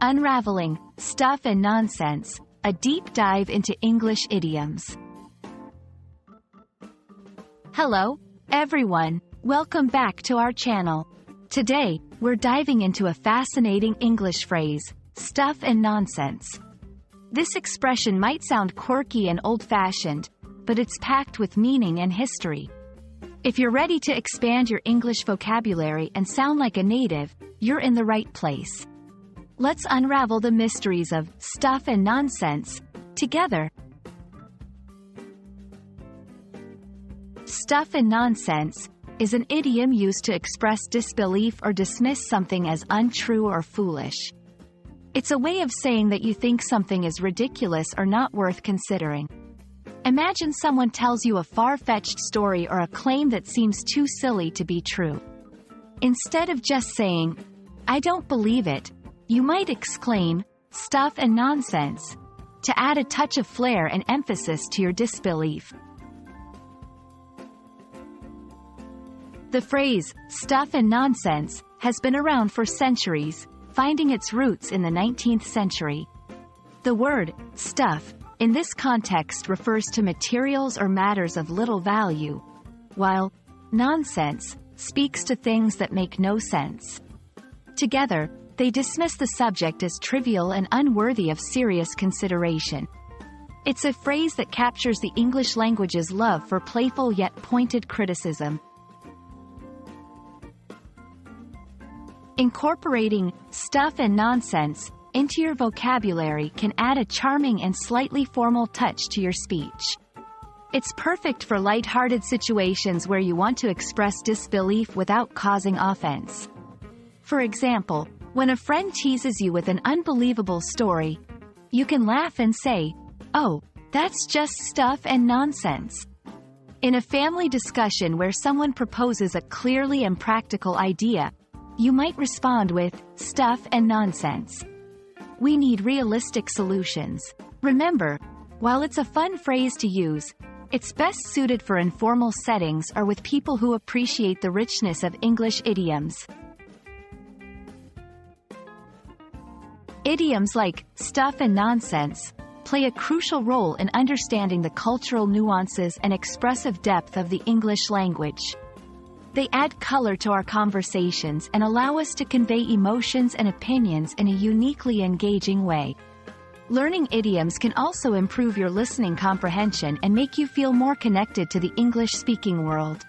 Unraveling, Stuff and Nonsense, a deep dive into English idioms. Hello, everyone. Welcome back to our channel. Today, we're diving into a fascinating English phrase, stuff and nonsense. This expression might sound quirky and old-fashioned, but it's packed with meaning and history. If you're ready to expand your English vocabulary and sound like a native, you're in the right place. Let's unravel the mysteries of stuff and nonsense together. Stuff and nonsense is an idiom used to express disbelief or dismiss something as untrue or foolish. It's a way of saying that you think something is ridiculous or not worth considering. Imagine someone tells you a far-fetched story or a claim that seems too silly to be true. Instead of just saying, "I don't believe it," you might exclaim, "Stuff and nonsense," to add a touch of flair and emphasis to your disbelief. The phrase, stuff and nonsense, has been around for centuries, finding its roots in the 19th century. The word, stuff, in this context refers to materials or matters of little value, while nonsense speaks to things that make no sense. Together, they dismiss the subject as trivial and unworthy of serious consideration. It's a phrase that captures the English language's love for playful yet pointed criticism. Incorporating stuff and nonsense into your vocabulary can add a charming and slightly formal touch to your speech. It's perfect for light-hearted situations where you want to express disbelief without causing offense. For example, when a friend teases you with an unbelievable story, you can laugh and say, "Oh, that's just stuff and nonsense." In a family discussion where someone proposes a clearly impractical idea, you might respond with, "Stuff and nonsense. We need realistic solutions." Remember, while it's a fun phrase to use, it's best suited for informal settings or with people who appreciate the richness of English idioms. Idioms like stuff and nonsense play a crucial role in understanding the cultural nuances and expressive depth of the English language. They add color to our conversations and allow us to convey emotions and opinions in a uniquely engaging way. Learning idioms can also improve your listening comprehension and make you feel more connected to the English-speaking world.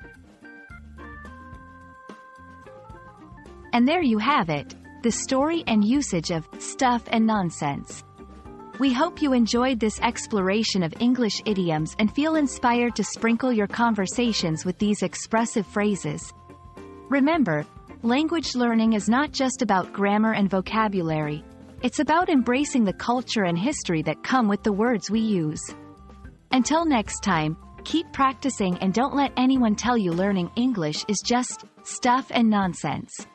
And there you have it, the story and usage of stuff and nonsense. We hope you enjoyed this exploration of English idioms and feel inspired to sprinkle your conversations with these expressive phrases. Remember, language learning is not just about grammar and vocabulary. It's about embracing the culture and history that come with the words we use. Until next time, keep practicing and don't let anyone tell you learning English is just stuff and nonsense.